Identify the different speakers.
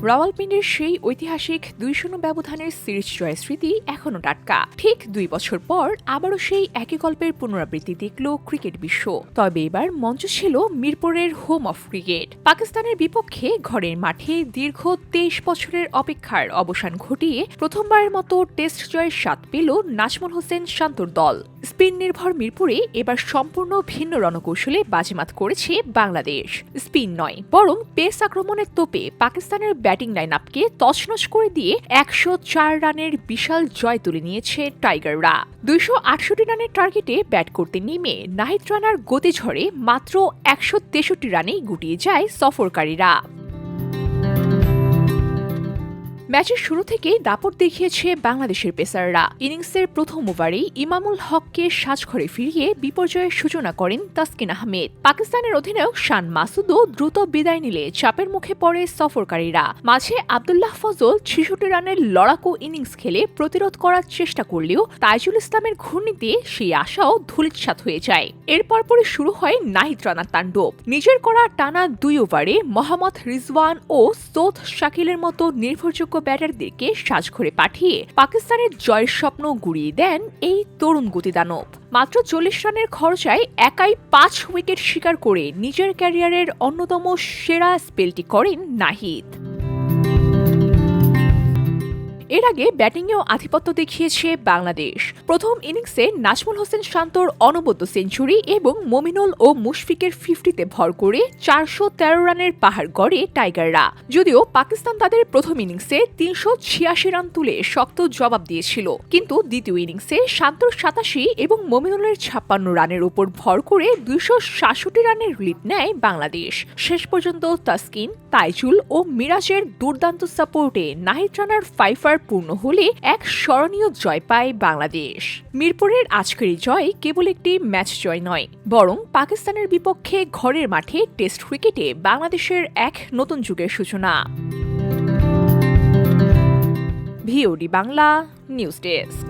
Speaker 1: রাওয়ালপিন্ডির সেই ঐতিহাসিক ২-০ ব্যবধানের সিরিজ জয়ের স্মৃতি এখনো টাটকা। ঠিক ২ বছর পর আবারও সেই একই গল্পের পুনরাবৃত্তি দেখল ক্রিকেট বিশ্ব। তবে এবার মঞ্চ ছিল মিরপুরের হোম অফ ক্রিকেট। পাকিস্তানের বিপক্ষে ঘরের মাঠে দীর্ঘ ২৩ বছরের অপেক্ষার অবসান ঘটিয়ে প্রথমবারের মতো টেস্ট জয়ের স্বাদ পেল নাজমুল হোসেন শান্তর দল। স্পিন নির্ভর মিরপুরে এবার সম্পূর্ণ ভিন্ন রণকৌশলে বাজিমাত করেছে বাংলাদেশ। স্পিন নয়, বরং পেস আক্রমণের তোপে পাকিস্তানের ব্যাটিং লাইন আপকে তছনছ করে দিয়ে ১০৪ রানের বিশাল জয় তুলে নিয়েছে টাইগাররা। ২৬৮ রানের টার্গেটে ব্যাট করতে নেমে নাহিদ রানার গতিঝড়ে মাত্র ১৬৩ রানেই গুটিয়ে যায় সফরকারীরা। ম্যাচের শুরু থেকেই দাপট দেখিয়েছে বাংলাদেশের পেসাররা। ইনিংসের প্রথম ওভারেই ইমামুল হককে সাজঘরে ফিরিয়ে বিপর্যয়ের সূচনা করেন তাসকিন আহমেদ। পাকিস্তানের অধিনায়ক শান মাসুদও দ্রুত বিদায় নিলে চাপের মুখে পড়ে সফরকারীরা। মাঝে আবদুল্লাহ ফজল ৬৬ রানের লড়াকু ইনিংস খেলে প্রতিরোধ করার চেষ্টা করলেও তাইজুল ইসলামের ঘূর্ণিতে সেই আশাও ধূলিসাৎ হয়ে যায়। এর পরপরই শুরু হয় নাহিদ রানার তাণ্ডব। নিজের করা টানা ২ ওভারে মোহাম্মদ রিজওয়ান ও সৌদ শাকিলের মতো নির্ভরযোগ্য ব্যাটারদেরকে সাজঘরে পাঠিয়ে পাকিস্তানের জয়ের স্বপ্ন গুড়িয়ে দেন এই তরুণ গতিদানব। মাত্র ৪০ রানের খরচায় একাই ৫ উইকেট শিকার করে নিজের ক্যারিয়ারের অন্যতম সেরা স্পেলটি করেন নাহিদ। এর আগে ব্যাটিংয়েও আধিপত্য দেখিয়েছে বাংলাদেশ। প্রথম ইনিংসে নাজমুল হোসেন শান্তর অনবদ্য সেঞ্চুরি এবং মমিনুল ও মুশফিকের 50-তে ভর করে ৪১৩ রানের পাহাড় গড়ে টাইগাররা। যদিও পাকিস্তান তাদের প্রথম ইনিংসে ৩৮৬ রান তুলে শক্ত জবাব দিয়েছিল, কিন্তু দ্বিতীয় ইনিংসে শান্তর ৮৭ এবং মমিনুলের ৫৬ রানের উপর ভর করে ২৬৭ রানের লিড নেয় বাংলাদেশ। শেষ পর্যন্ত তাসকিন, তাইজুল ও মিরাজের দুর্দান্ত সাপোর্টে নাহিদ রানার ফাইফার পূর্ণ হলে এক স্মরণীয় জয় পায় বাংলাদেশ। মিরপুরের আজকের জয় কেবল একটি ম্যাচ জয় নয়, বরং পাকিস্তানের বিপক্ষে ঘরের মাঠে টেস্ট ক্রিকেটে বাংলাদেশের এক নতুন যুগের সূচনা। VOD Bangla news desk.